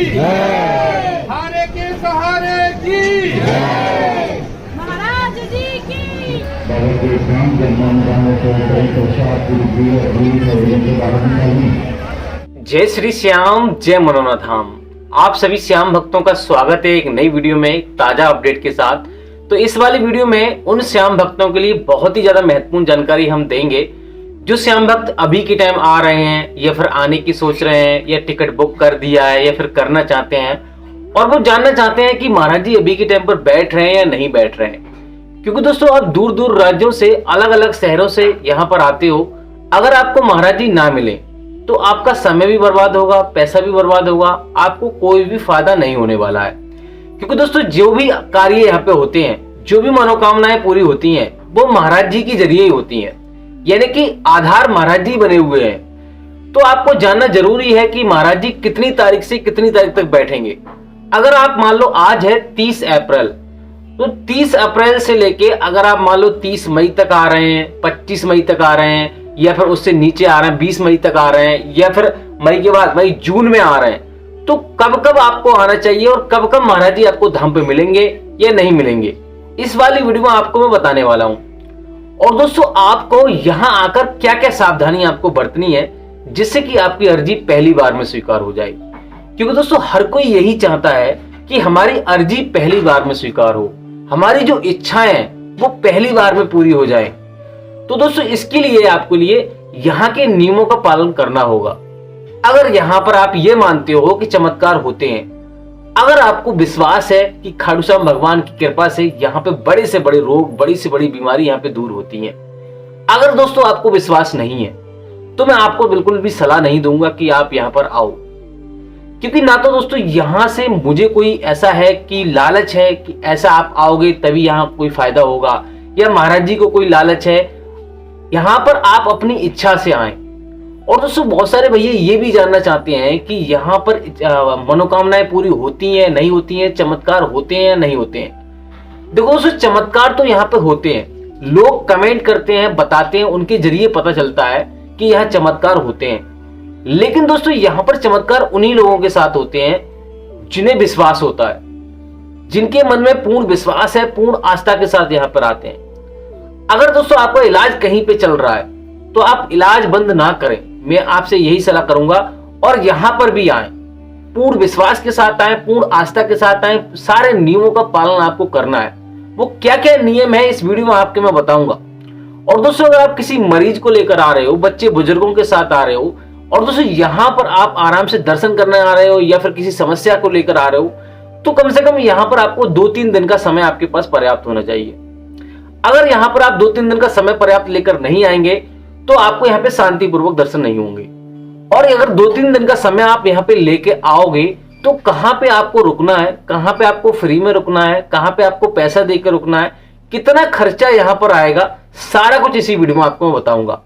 हारे के सहारे की महाराज जी की जय श्री श्याम, जय मनोनाथ धाम। आप सभी श्याम भक्तों का स्वागत है एक नई वीडियो में, एक ताजा अपडेट के साथ। तो इस वाली वीडियो में उन श्याम भक्तों के लिए बहुत ही ज्यादा महत्वपूर्ण जानकारी हम देंगे जो श्याम भक्त अभी के टाइम आ रहे हैं या फिर आने की सोच रहे हैं या टिकट बुक कर दिया है या फिर करना चाहते हैं और वो जानना चाहते हैं कि महाराज जी अभी के टाइम पर बैठ रहे हैं या नहीं बैठ रहे हैं। क्योंकि दोस्तों आप दूर दूर राज्यों से, अलग अलग शहरों से यहाँ पर आते हो, अगर आपको महाराज जी ना मिले तो आपका समय भी बर्बाद होगा, पैसा भी बर्बाद होगा, आपको कोई भी फायदा नहीं होने वाला है। क्योंकि दोस्तों जो भी कार्य यहाँ पे होते हैं, जो भी मनोकामनाएं पूरी होती हैं, वो महाराज जी के जरिए ही होती हैं, यानी कि आधार महाराज जी बने हुए हैं। तो आपको जानना जरूरी है कि महाराज जी कितनी तारीख से कितनी तारीख तक बैठेंगे। अगर आप मान लो आज है 30 अप्रैल, तो 30 अप्रैल से लेके अगर आप मान लो 30 मई तक आ रहे हैं, 25 मई तक आ रहे हैं, या फिर उससे नीचे आ रहे हैं, 20 मई तक आ रहे हैं, या फिर मई के बाद मई जून में आ रहे हैं, तो कब कब आपको आना चाहिए और कब कब महाराज जी आपको धाम पे मिलेंगे या नहीं मिलेंगे, इस वाली वीडियो में आपको मैं बताने वाला हूं। और दोस्तों आपको यहां आकर क्या क्या सावधानी आपको बरतनी है जिससे कि आपकी अर्जी पहली बार में स्वीकार हो जाए। क्योंकि दोस्तों हर कोई यही चाहता है कि हमारी अर्जी पहली बार में स्वीकार हो, हमारी जो इच्छाएं वो पहली बार में पूरी हो जाए। तो दोस्तों इसके लिए आपको यहाँ के नियमों का पालन करना होगा। अगर यहाँ पर आप ये मानते हो कि चमत्कार होते हैं, अगर आपको विश्वास है कि खाटू श्याम भगवान की कृपा से यहाँ पे बड़े से बड़े रोग, बड़ी से बड़ी बीमारी यहाँ पे दूर होती हैं, अगर दोस्तों आपको विश्वास नहीं है तो मैं आपको बिल्कुल भी सलाह नहीं दूंगा कि आप यहाँ पर आओ। क्योंकि ना तो दोस्तों यहाँ से मुझे कोई ऐसा है कि लालच है कि ऐसा आप आओगे तभी यहाँ कोई फायदा होगा, या महाराज जी को कोई लालच है, यहाँ पर आप अपनी इच्छा से आए। और दोस्तों बहुत सारे भैया ये भी जानना चाहते हैं कि यहाँ पर मनोकामनाएं पूरी होती हैं नहीं होती हैं, चमत्कार होते हैं या नहीं होते हैं। देखो दोस्तों चमत्कार तो यहाँ पे होते हैं, लोग कमेंट करते हैं, बताते हैं, उनके जरिए पता चलता है कि यहाँ चमत्कार होते हैं। लेकिन दोस्तों यहाँ पर चमत्कार उन्हीं लोगों के साथ होते हैं जिन्हें विश्वास होता है, जिनके मन में पूर्ण विश्वास है, पूर्ण आस्था के साथ यहाँ पर आते हैं। अगर दोस्तों आपका इलाज कहीं पे चल रहा है तो आप इलाज बंद ना करें, मैं आपसे यही सलाह करूंगा। और यहां पर भी आए, पूर्ण विश्वास के साथ आए, पूर्ण आस्था के साथ आए, सारे नियमों का पालन आपको करना है। वो क्या क्या नियम है इस वीडियो में आपके मैं बताऊंगा। और दोस्तों अगर आप किसी मरीज को लेकर आ रहे हो, बच्चे बुजुर्गों के साथ आ रहे हो, और दोस्तों यहां पर आप आराम से दर्शन करने आ रहे हो या फिर किसी समस्या को लेकर आ रहे हो, तो कम से कम यहां पर आपको 2-3 दिन का समय आपके पास पर्याप्त होना चाहिए। अगर यहां पर आप 2-3 दिन का समय पर्याप्त लेकर नहीं आएंगे तो आपको यहाँ पे शांतिपूर्वक दर्शन नहीं होंगे। और अगर 2-3 दिन का समय आप यहाँ पे लेके आओगे तो कहाँ पे आपको रुकना है, कहाँ पे आपको फ्री में रुकना है, कहाँ पे आपको पैसा देकर रुकना है, कितना खर्चा यहाँ पर आएगा, सारा कुछ इसी वीडियो में आपको मैं बताऊंगा।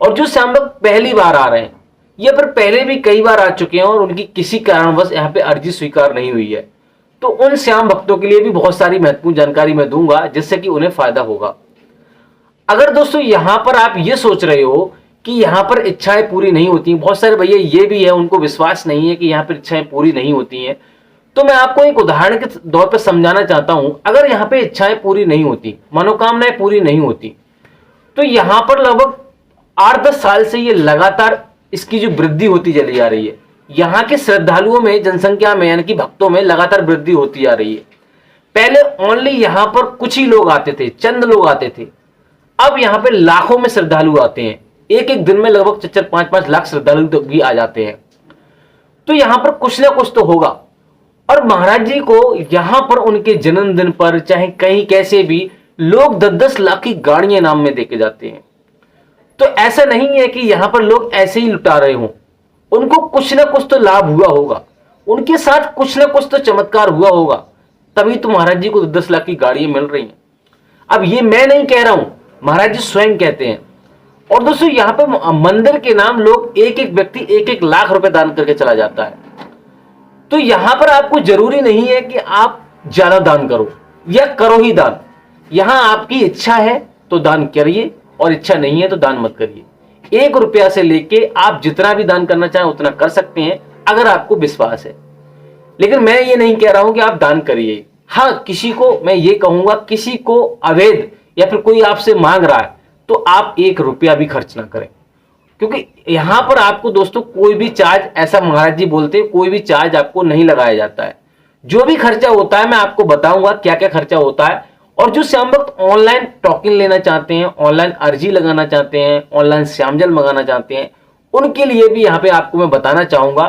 और जो श्याम भक्त पहली बार आ रहे हैं या फिर पहले भी कई बार आ चुके हैं और उनकी किसी कारणवश यहाँ पे अर्जी स्वीकार नहीं हुई है, तो उन श्याम भक्तों के लिए भी बहुत सारी महत्वपूर्ण जानकारी मैं दूंगा जिससे कि उन्हें फायदा होगा। अगर दोस्तों यहां पर आप ये सोच रहे हो कि यहां पर इच्छाएं पूरी नहीं होती, बहुत सारे भैया ये भी है उनको विश्वास नहीं है कि यहां पर इच्छाएं पूरी नहीं होती हैं, तो मैं आपको एक उदाहरण के तौर पर समझाना चाहता हूं। अगर यहां पे इच्छाएं पूरी नहीं होती, मनोकामनाएं पूरी नहीं होती, तो यहां पर लगभग 8-10 साल से ये लगातार इसकी जो वृद्धि होती चली जा रही है, यहाँ के श्रद्धालुओं में, जनसंख्या में, यानी कि भक्तों में लगातार वृद्धि होती जा रही है। पहले ओनली यहाँ पर कुछ ही लोग आते थे, चंद लोग आते थे, अब यहाँ पे लाखों में श्रद्धालु आते हैं। एक एक दिन में लगभग 4-5 लाख श्रद्धालु तो भी आ जाते हैं। तो यहाँ पर कुछ ना कुछ तो होगा। और महाराज जी को यहाँ पर उनके जन्मदिन पर चाहे कहीं कैसे भी लोग 10-10 लाख की गाड़ियां नाम में देके जाते हैं। तो ऐसा नहीं है कि यहाँ पर लोग ऐसे ही लुटा रहे हों, उनको कुछ ना कुछ तो लाभ हुआ होगा, उनके साथ कुछ ना कुछ तो चमत्कार हुआ होगा, तभी तो महाराज जी को 10 लाख की गाड़ियां मिल रही हैं। अब ये मैं नहीं कह रहा हूं, महाराज जी स्वयं कहते हैं। और दोस्तों यहाँ पे मंदिर के नाम लोग एक एक व्यक्ति 1-1 लाख रुपए दान करके चला जाता है। तो यहां पर आपको जरूरी नहीं है कि आप ज्यादा दान करो या करो ही दान। यहां आपकी इच्छा है तो दान करिए और इच्छा नहीं है तो दान मत करिए। 1 रुपया से लेके आप जितना भी दान करना चाहें उतना कर सकते हैं अगर आपको विश्वास है। लेकिन मैं ये नहीं कह रहा हूं कि आप दान करिए। हाँ, किसी को मैं ये कहूंगा, किसी को अवैध या फिर कोई आपसे मांग रहा है तो आप 1 रुपया भी खर्च ना करें, क्योंकि यहां पर आपको दोस्तों कोई भी चार्ज, ऐसा महाराज जी बोलते हैं, कोई भी चार्ज आपको नहीं लगाया जाता है। जो भी खर्चा होता है मैं आपको बताऊंगा क्या क्या खर्चा होता है। और जो श्याम भक्त ऑनलाइन टोकन लेना चाहते हैं, ऑनलाइन अर्जी लगाना चाहते हैं, ऑनलाइन श्यामजल मंगाना चाहते हैं, उनके लिए भी यहां पे आपको मैं बताना चाहूंगा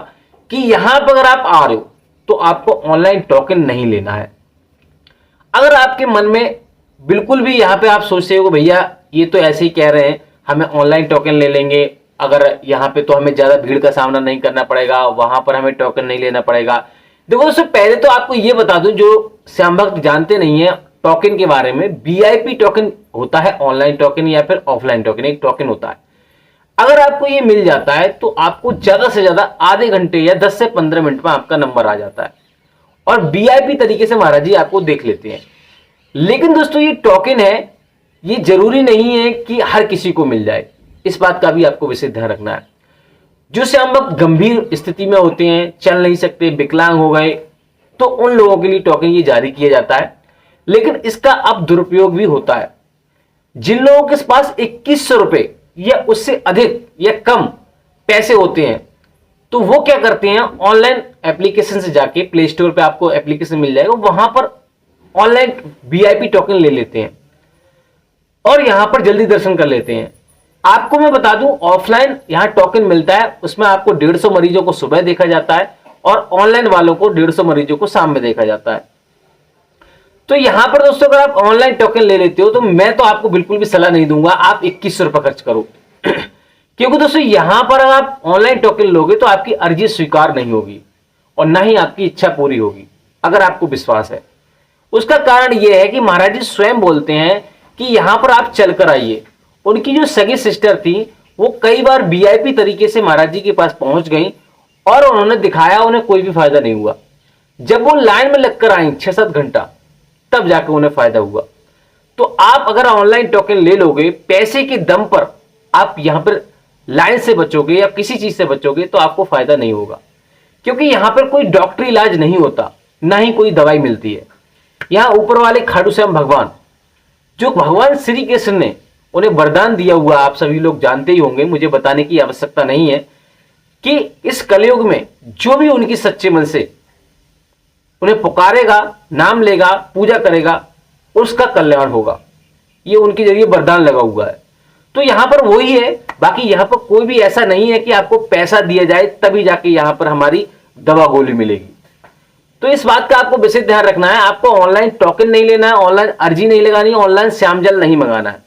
कि यहां पर अगर आप आ रहे हो तो आपको ऑनलाइन टोकन नहीं लेना है। अगर आपके मन में बिल्कुल भी यहां पे आप सोचते हो भैया ये तो ऐसे ही कह रहे हैं, हमें ऑनलाइन टोकन ले लेंगे, अगर यहाँ पे तो हमें ज्यादा भीड़ का सामना नहीं करना पड़ेगा, वहां पर हमें टोकन नहीं लेना पड़ेगा। देखो दोस्तों, पहले तो आपको ये बता दूं, जो श्याम भक्त जानते नहीं है टोकन के बारे में, वीआईपी टोकन होता है, ऑनलाइन टोकन या फिर ऑफलाइन टोकन, एक टोकन होता है। अगर आपको ये मिल जाता है तो आपको ज्यादा से ज्यादा आधे घंटे या 10 से 15 मिनट में आपका नंबर आ जाता है और वीआईपी तरीके से महाराज जी आपको देख लेते हैं। लेकिन दोस्तों ये टोकन है, ये जरूरी नहीं है कि हर किसी को मिल जाए, इस बात का भी आपको विशेष ध्यान रखना है। जो श्याम भक्त गंभीर स्थिति में होते हैं, चल नहीं सकते, विकलांग हो गए, तो उन लोगों के लिए टोकन ये जारी किया जाता है। लेकिन इसका अब दुरुपयोग भी होता है। जिन लोगों के पास 2100 रुपए या उससे अधिक या कम पैसे होते हैं तो वो क्या करते हैं, ऑनलाइन एप्लीकेशन से जाके, प्ले स्टोर पे आपको एप्लीकेशन मिल जाएगा, वहां पर ऑनलाइन वीआईपी टोकन ले लेते हैं और यहां पर जल्दी दर्शन कर लेते हैं। आपको मैं बता दूं, ऑफलाइन यहां टोकन मिलता है, उसमें आपको 150 मरीजों को सुबह देखा जाता है और ऑनलाइन वालों को 150 मरीजों को शाम में देखा जाता है। तो यहां पर दोस्तों अगर आप ऑनलाइन टोकन ले लेते हो तो मैं तो आपको बिल्कुल भी सलाह नहीं दूंगा आप 2100 रुपए खर्च करो क्योंकि दोस्तों यहां पर अगर आप ऑनलाइन टोकन लोगे तो आपकी अर्जी स्वीकार नहीं होगी और ना ही आपकी इच्छा पूरी होगी, अगर आपको विश्वास है। उसका कारण यह है कि महाराज जी स्वयं बोलते हैं कि यहां पर आप चलकर आइए। उनकी जो सगी सिस्टर थी वो कई बार वीआईपी तरीके से महाराज जी के पास पहुंच गई और उन्होंने दिखाया, उन्हें कोई भी फायदा नहीं हुआ। जब वो लाइन में लगकर आई 6-7 घंटा, तब जाकर उन्हें फायदा हुआ। तो आप अगर ऑनलाइन टोकन ले लोगे, पैसे के दम पर आप यहां पर लाइन से बचोगे या किसी चीज से बचोगे तो आपको फायदा नहीं होगा, क्योंकि यहां पर कोई डॉक्टरी इलाज नहीं होता, ना ही कोई दवाई मिलती है। यहां ऊपर वाले खाटू श्याम भगवान, जो भगवान श्री कृष्ण ने उन्हें वरदान दिया हुआ, आप सभी लोग जानते ही होंगे, मुझे बताने की आवश्यकता नहीं है कि इस कलयुग में जो भी उनकी सच्चे मन से उन्हें पुकारेगा, नाम लेगा, पूजा करेगा, उसका कल्याण होगा। ये उनके जरिए वरदान लगा हुआ है। तो यहां पर वही है, बाकी यहां पर कोई भी ऐसा नहीं है कि आपको पैसा दिया जाए तभी जाके यहां पर हमारी दवा गोली मिलेगी। तो इस बात का आपको विशेष ध्यान रखना है। आपको ऑनलाइन टोकन नहीं लेना है, ऑनलाइन अर्जी नहीं लगानी, ऑनलाइन श्यामजल नहीं मंगाना है।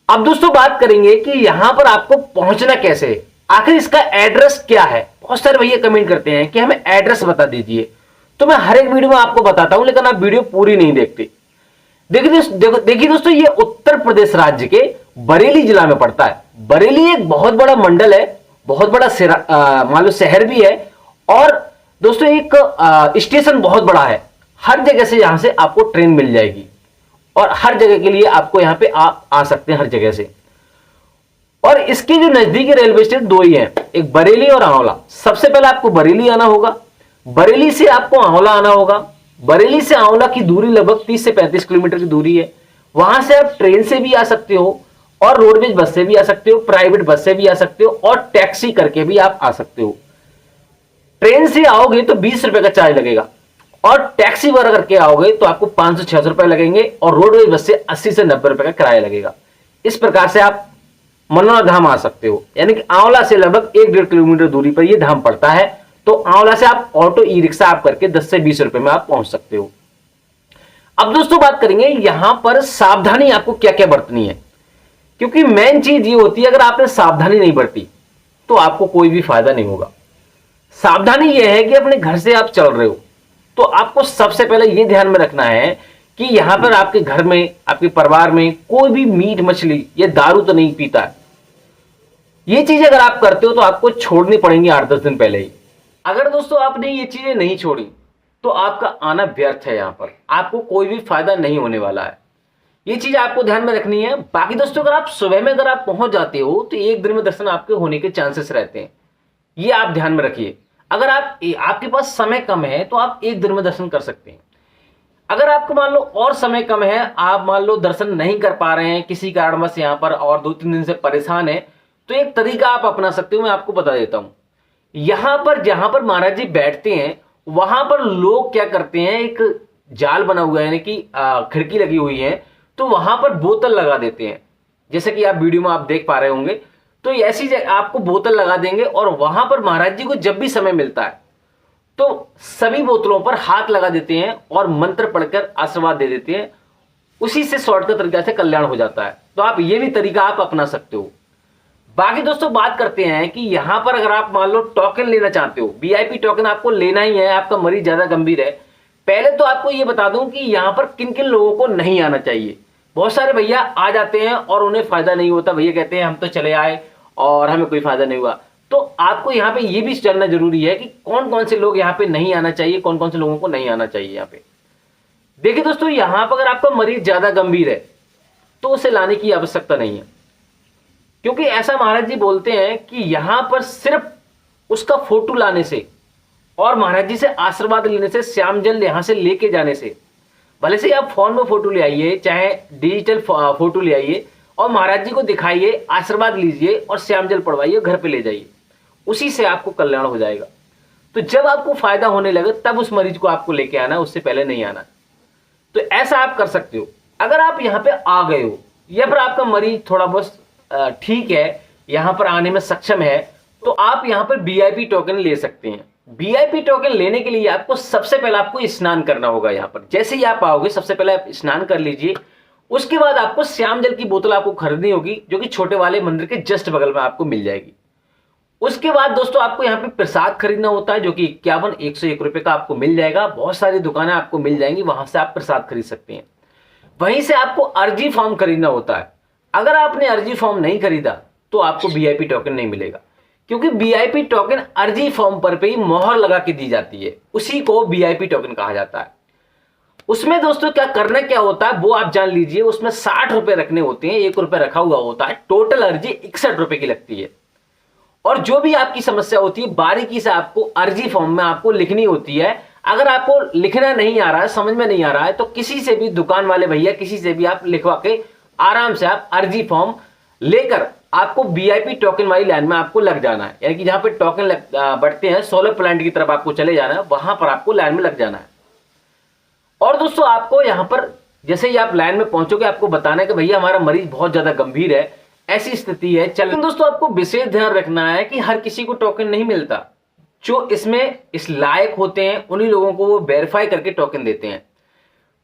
अब दोस्तों बात करेंगे कि यहां पर आपको पहुंचना कैसे है, आखिर इसका एड्रेस क्या है। बहुत सारे भैया कमेंट करते हैं कि हमें एड्रेस बता दीजिए, तो मैं हर एक वीडियो में आपको बताता हूं, लेकिन आप वीडियो पूरी नहीं देखते। देखिए दोस्तों, ये उत्तर प्रदेश राज्य के बरेली जिला में पड़ता है। बरेली एक बहुत बड़ा मंडल है, बहुत बड़ा मान लो शहर भी है, और दोस्तों एक स्टेशन बहुत बड़ा है। हर जगह से यहां से आपको ट्रेन मिल जाएगी और हर जगह के लिए आपको यहां पे आ सकते हैं, हर जगह से। और इसके जो नजदीकी रेलवे स्टेशन 2 ही हैं, एक बरेली और आंवला। सबसे पहले आपको बरेली आना होगा, बरेली से आपको आंवला आना होगा। बरेली से आंवला की दूरी लगभग 30 से 35 किलोमीटर की दूरी है। वहां से आप ट्रेन से भी आ सकते हो और रोडवेज बस से भी आ सकते हो, प्राइवेट बस से भी आ सकते हो और टैक्सी करके भी आप आ सकते हो। ट्रेन से आओगे तो 20 रुपए का चार्ज लगेगा और टैक्सी वगैरह करके आओगे तो आपको 500-600 रुपए लगेंगे और रोडवेज बस से 80 से 90 रुपए का किराया लगेगा। इस प्रकार से आप मनोरा धाम आ सकते हो, यानी कि आंवला से लगभग 1-1.5 किलोमीटर दूरी पर यह धाम पड़ता है। तो आंवला से आप ऑटो ई रिक्शा आप करके 10 से 20 रुपए में आप पहुंच सकते हो। अब दोस्तों बात करेंगे यहां पर सावधानी आपको क्या क्या बरतनी है, क्योंकि मेन चीज ये होती है, अगर आपने सावधानी नहीं बरती तो आपको कोई भी फायदा नहीं होगा। सावधानी यह है कि अपने घर से आप चल रहे हो तो आपको सबसे पहले यह ध्यान में रखना है कि यहां पर आपके घर में, आपके परिवार में कोई भी मीट मछली या दारू तो नहीं पीता है। ये चीजें अगर आप करते हो तो आपको छोड़नी पड़ेंगी 8-10 दिन पहले ही। अगर दोस्तों आपने ये चीजें नहीं छोड़ी तो आपका आना व्यर्थ है, यहां पर आपको कोई भी फायदा नहीं होने वाला है। ये चीज आपको ध्यान में रखनी है। बाकी दोस्तों अगर आप सुबह में अगर आप पहुंच जाते हो तो 1 दिन में दर्शन आपके होने के चांसेस रहते हैं, ये आप ध्यान में रखिए। अगर आपके पास समय कम है तो आप एक दिन में दर्शन कर सकते हैं। अगर आपको मान लो और समय कम है, आप मान लो दर्शन नहीं कर पा रहे हैं किसी कारणवश यहाँ पर और 2-3 दिन से परेशान है, तो एक तरीका आप अपना सकते हो, मैं आपको बता देता हूं। यहां पर जहां पर महाराज जी बैठते हैं वहां पर लोग क्या करते हैं, एक जाल बना हुआ है, यानी कि खिड़की लगी हुई है, तो वहां पर बोतल लगा देते हैं, जैसे कि आप वीडियो में आप देख पा रहे होंगे। तो ऐसी आपको बोतल लगा देंगे और वहां पर महाराज जी को जब भी समय मिलता है तो सभी बोतलों पर हाथ लगा देते हैं और मंत्र पढ़कर आशीर्वाद दे देते हैं। उसी से शॉर्टकट तरीका से कल्याण हो जाता है। तो आप ये भी तरीका आप अपना सकते हो। बाकी दोस्तों बात करते हैं कि यहां पर अगर आप मान लो टोकन लेना चाहते हो, वीआईपी टोकन आपको लेना ही है, आपका मरीज ज्यादा गंभीर है। पहले तो आपको ये बता दूं कि यहां पर किन किन लोगों को नहीं आना चाहिए। बहुत सारे भैया आ जाते हैं और उन्हें फायदा नहीं होता, भैया कहते हैं हम तो चले आए और हमें कोई फायदा नहीं हुआ। तो आपको यहाँ पे ये भी जानना जरूरी है कि कौन कौन से लोग यहाँ पे नहीं आना चाहिए, कौन कौन से लोगों को नहीं आना चाहिए। यहाँ पे देखिए दोस्तों, यहाँ पर अगर आपका मरीज ज्यादा गंभीर है तो उसे लाने की आवश्यकता नहीं है, क्योंकि ऐसा महाराज जी बोलते हैं कि यहां पर सिर्फ उसका फोटो लाने से और महाराज जी से आशीर्वाद लेने से, श्याम जल यहां से लेके जाने से, भले से आप फोन में फोटो ले आइए चाहे डिजिटल फोटो ले आइए और महाराज जी को दिखाइए, आशीर्वाद लीजिए और श्याम जल पढ़वाइए, घर पे ले जाइए, उसी से आपको कल्याण हो जाएगा। तो जब आपको फायदा होने लगे तब उस मरीज को आपको लेके आना, उससे पहले नहीं आना। तो ऐसा आप कर सकते हो। अगर आप यहाँ पे आ गए हो या फिर आपका मरीज थोड़ा बहुत ठीक है, यहां पर आने में सक्षम है, तो आप यहां पर वीआईपी टोकन ले सकते हैं। वीआईपी टोकन लेने के लिए आपको सबसे पहले आपको स्नान करना होगा। यहां पर जैसे ही आप आओगे सबसे पहले आप स्नान कर लीजिए। उसके बाद आपको श्याम जल की बोतल आपको खरीदनी होगी, जो कि छोटे वाले मंदिर के जस्ट बगल में आपको मिल जाएगी। उसके बाद दोस्तों आपको यहाँ पे प्रसाद खरीदना होता है, जो कि 51-101 रुपए का आपको मिल जाएगा। बहुत सारी दुकानें आपको मिल जाएंगी, वहां से आप प्रसाद खरीद सकते हैं। वहीं से आपको अर्जी फॉर्म खरीदना होता है। अगर आपने अर्जी फॉर्म नहीं खरीदा तो आपको वीआईपी टोकन नहीं मिलेगा, क्योंकि वीआईपी टोकन अर्जी फॉर्म पर ही मोहर लगा के दी जाती है, उसी को वीआईपी टोकन कहा जाता है। उसमें दोस्तों क्या होता है वो आप जान लीजिए। उसमें 60 रुपए रखने होते हैं, 1 रुपए रखा हुआ होता है। टोटल अर्जी 61 रुपए की लगती है। और जो भी आपकी समस्या होती है बारीकी से आपको अर्जी फॉर्म में आपको लिखनी होती है। अगर आपको लिखना नहीं आ रहा है, समझ में नहीं आ रहा है, तो किसी से भी, दुकान वाले भैया किसी से भी आप लिखवा के आराम से आप अर्जी फॉर्म लेकर आपको वीआईपी टोकन वाली लाइन में आपको लग जाना है। यानी कि जहां पे टोकन बढ़ते हैं, सोलर प्लांट की तरफ आपको चले जाना है, वहां पर आपको लाइन में लग जाना है। और दोस्तों आपको यहां पर जैसे ही आप लाइन में पहुंचोगे आपको बताना है कि भैया हमारा मरीज बहुत ज्यादा गंभीर है, ऐसी स्थिति है, चल। दोस्तों आपको विशेष ध्यान रखना है कि हर किसी को टोकन नहीं मिलता। जो इसमें इस लायक होते हैं उन्हीं लोगों को वो वेरीफाई करके टोकन देते हैं।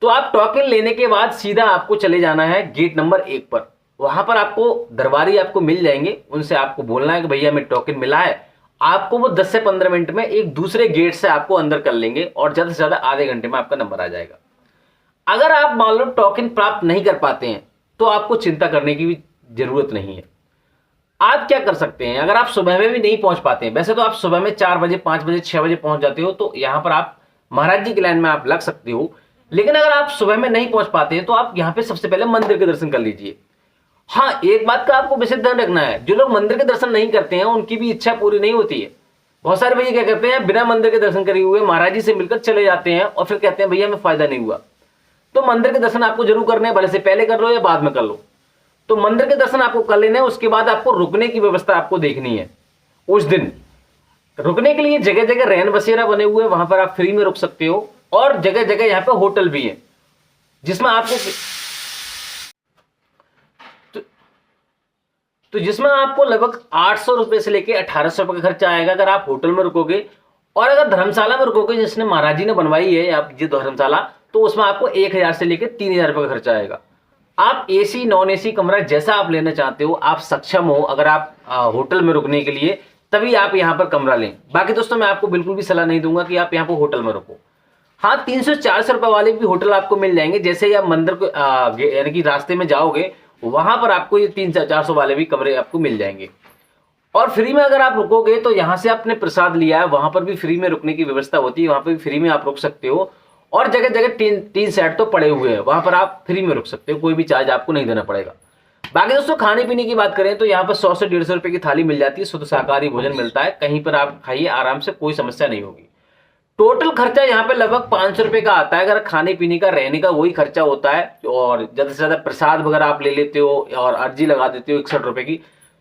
तो आप टोकन लेने के बाद सीधा आपको चले जाना है गेट नंबर 1 पर। वहां पर आपको दरबारी आपको मिल जाएंगे, उनसे आपको बोलना है कि भैया हमें टोकन मिला है। आपको वो 10 से 15 मिनट में एक दूसरे गेट से आपको अंदर कर लेंगे और ज्यादा से ज्यादा आधे घंटे में आपका नंबर आ जाएगा। अगर आप मान लो टोकन प्राप्त नहीं कर पाते हैं तो आपको चिंता करने की भी जरूरत नहीं है। आप क्या कर सकते हैं, अगर आप सुबह में भी नहीं पहुंच पाते हैं, वैसे तो आप सुबह में 4 बजे, 5 बजे, 6 बजे पहुंच जाते हो, तो यहां पर आप महाराज जी की लाइन में आप लग सकते हो। लेकिन अगर आप सुबह में नहीं पहुंच पाते हैं तो आप यहां पे सबसे पहले मंदिर के दर्शन कर लीजिए। हाँ, एक बात का आपको विशेष ध्यान रखना है, जो लोग मंदिर के दर्शन नहीं करते हैं उनकी भी इच्छा पूरी नहीं होती है। बहुत सारे भैया क्या करते हैं, बिना मंदिर के दर्शन करे हुए महाराज जी से मिलकर चले जाते हैं और फिर कहते हैं भैया हमें फायदा नहीं हुआ। तो मंदिर के दर्शन आपको जरूर करने हैं, भले से पहले कर लो या बाद में कर लो। तो मंदिर के दर्शन आपको कर लेने हैं। उसके बाद आपको रुकने की व्यवस्था आपको देखनी है। उस दिन रुकने के लिए जगह जगह रैन बसेरा बने हुए हैं, वहां पर आप फ्री में रुक सकते हो। और जगह जगह यहाँ पे होटल भी है, जिसमें आपको जिसमें आपको लगभग 800 रुपए से लेके 1800 रुपए का खर्चा आएगा अगर आप होटल में रुकोगे। और अगर धर्मशाला में रुकोगे, जिसने महाराज जी ने बनवाई है आप ये धर्मशाला, तो उसमें आपको 1000 से लेके 3000 रुपए का खर्चा आएगा। आप एसी नॉन एसी कमरा जैसा आप लेना चाहते हो, आप सक्षम हो अगर आप होटल में रुकने के लिए, तभी आप यहाँ पर कमरा लें। बाकी दोस्तों मैं आपको बिल्कुल भी सलाह नहीं दूंगा कि आप यहाँ पर होटल में रुको। हाँ, 300-400 रुपए वाले भी होटल आपको मिल जाएंगे। जैसे ही आप मंदिर को यानी कि रास्ते में जाओगे, वहां पर आपको ये 300-400 वाले भी कमरे आपको मिल जाएंगे। और फ्री में अगर आप रुकोगे तो यहाँ से आपने प्रसाद लिया है, वहां पर भी फ्री में रुकने की व्यवस्था होती है, वहां पर भी फ्री में आप रुक सकते हो। और जगह जगह 3 सेट तो पड़े हुए हैं, वहां पर आप फ्री में रुक सकते हो, कोई भी चार्ज आपको नहीं देना पड़ेगा। बाकी दोस्तों खाने पीने की बात करें तो यहाँ पर 100 से 150 रुपए की थाली मिल जाती है, शुद्ध शाकाहारी भोजन मिलता है, कहीं पर आप खाइए आराम से, कोई समस्या नहीं होगी। टोटल खर्चा यहाँ पे लगभग 500 रुपए का आता है, अगर खाने पीने का रहने का वही खर्चा होता है, और ज्यादा से ज्यादा प्रसाद वगैरह आप ले लेते हो और अर्जी लगा देते हो 61 रुपए की,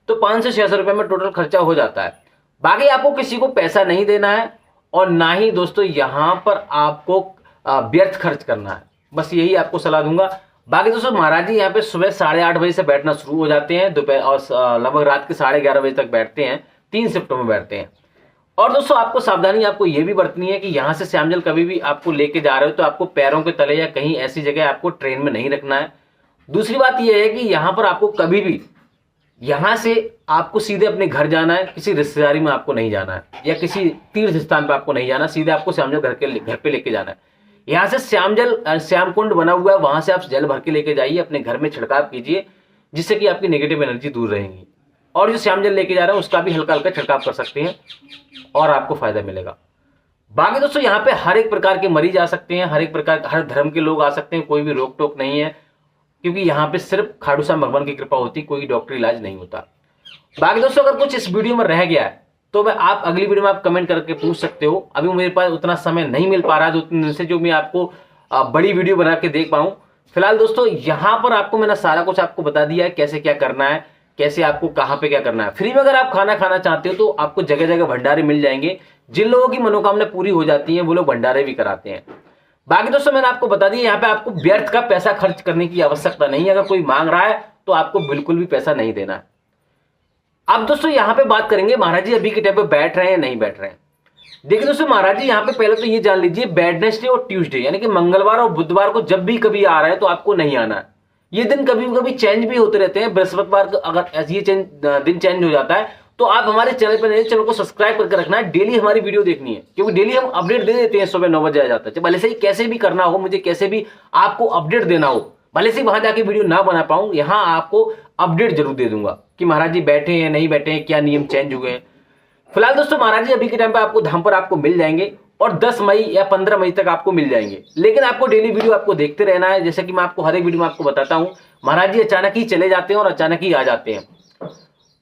तो 500 से 600 रुपए में टोटल खर्चा हो जाता है। बाकी आपको किसी को पैसा नहीं देना है और ना ही दोस्तों यहाँ पर आपको व्यर्थ खर्च करना है, बस यही आपको सलाह दूंगा। बाकी दोस्तों महाराज जी यहाँ पे सुबह 8:30 बजे से बैठना शुरू हो जाते हैं, दोपहर और लगभग रात के 11:30 बजे तक बैठते हैं, 3 शिफ्टों में बैठते हैं। और दोस्तों आपको सावधानी आपको ये भी बरतनी है कि यहाँ से श्यामजल कभी भी आपको लेके जा रहे हो तो आपको पैरों के तले या कहीं ऐसी जगह आपको ट्रेन में नहीं रखना है। दूसरी बात यह है कि यहाँ पर आपको कभी भी यहाँ से आपको सीधे अपने घर जाना है, किसी रिश्तेदारी में आपको नहीं जाना है या किसी तीर्थ स्थान पर आपको नहीं जाना, सीधे आपको श्यामजल घर पे लेके जाना है। यहाँ से श्याम कुंड बना हुआ है, वहां से आप जल भर के लेके जाइए, अपने घर में छिड़काव कीजिए, जिससे कि आपकी नेगेटिव एनर्जी दूर रहेंगी। और जो श्याम जल लेके जा रहे हैं उसका भी हल्का हल्का छिड़काव कर सकते हैं और आपको फायदा मिलेगा। बाकी दोस्तों यहाँ पे हर एक प्रकार के मरीज आ सकते हैं, हर एक प्रकार हर धर्म के लोग आ सकते हैं, कोई भी रोक टोक नहीं है, क्योंकि यहाँ पे सिर्फ खाटू श्याम भगवान की कृपा होती, कोई डॉक्टरी इलाज नहीं होता। बाकी दोस्तों अगर कुछ इस वीडियो में रह गया है तो मैं आप अगली वीडियो में आप कमेंट करके पूछ सकते हो। अभी मेरे पास उतना समय नहीं मिल पा रहा है 2-3 दिन से जो मैं आपको बड़ी वीडियो बना के देख पाऊं। फिलहाल दोस्तों यहाँ पर आपको मैंने सारा कुछ आपको बता दिया है, कैसे क्या करना है, कैसे आपको कहाँ पे क्या करना है। फ्री में अगर आप खाना खाना चाहते हो तो आपको जगह जगह भंडारे मिल जाएंगे, जिन लोगों की मनोकामना पूरी हो जाती है वो लोग भंडारे भी कराते हैं। बाकी दोस्तों मैंने आपको बता दिया, यहाँ पे आपको व्यर्थ का पैसा खर्च करने की आवश्यकता नहीं है, अगर कोई मांग रहा है तो आपको बिल्कुल भी पैसा नहीं देना है। अब दोस्तों यहाँ पे बात करेंगे महाराज जी अभी के टाइम पे बैठ रहे हैं नहीं बैठ रहे हैं। देखिए दोस्तों महाराज जी यहाँ पे पहले तो ये जान लीजिए, वेडनेसडे और ट्यूसडे यानी कि मंगलवार और बुधवार को जब भी कभी आ रहा है तो आपको नहीं आना है। ये दिन कभी कभी चेंज भी होते रहते हैं, बृहस्पतिवार को अगर ये दिन चेंज हो जाता है तो आप हमारे चैनल पर चैनल को सब्सक्राइब करके रखना है, डेली हमारी वीडियो देखनी है, क्योंकि डेली हम अपडेट दे देते हैं, सुबह 9 बजे आ जाता है। भले से ही कैसे भी करना हो, मुझे कैसे भी आपको अपडेट देना हो, भले से वहां जाके वीडियो ना बना पाऊं, यहां आपको अपडेट जरूर दे दूंगा कि महाराज जी बैठे हैं नहीं बैठे हैं, क्या नियम चेंज हुए हैं। फिलहाल दोस्तों महाराज जी अभी के टाइम पे आपको धाम पर आपको मिल जाएंगे और 10 मई या 15 मई तक आपको मिल जाएंगे, लेकिन आपको डेली वीडियो आपको देखते रहना है। जैसे कि मैं आपको हर एक वीडियो में आपको बताता हूं, महाराज जी अचानक ही चले जाते हैं और अचानक ही आ जाते हैं,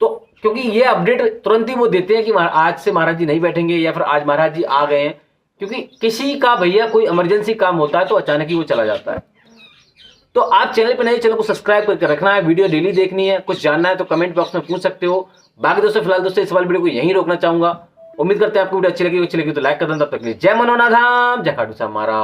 तो क्योंकि ये अपडेट तुरंत ही वो देते हैं कि आज से महाराज जी नहीं बैठेंगे या फिर आज महाराज जी आ गए हैं, क्योंकि किसी का भैया कोई इमरजेंसी काम होता है तो अचानक ही वो चला जाता है। तो आप चैनल पे नए, चैनल को सब्सक्राइब करके रखना है, वीडियो डेली देखनी है, कुछ जानना है तो कमेंट बॉक्स में पूछ सकते हो। बाकी दोस्तों फिलहाल दोस्तों इस वाली वीडियो को यहीं रोकना चाहूंगा। उम्मीद करते हैं आपको वीडियो अच्छी लगी तो लाइक कर देना। तब तक के लिए जय मनोनाथ धाम, जय खाटू श्याम महाराज।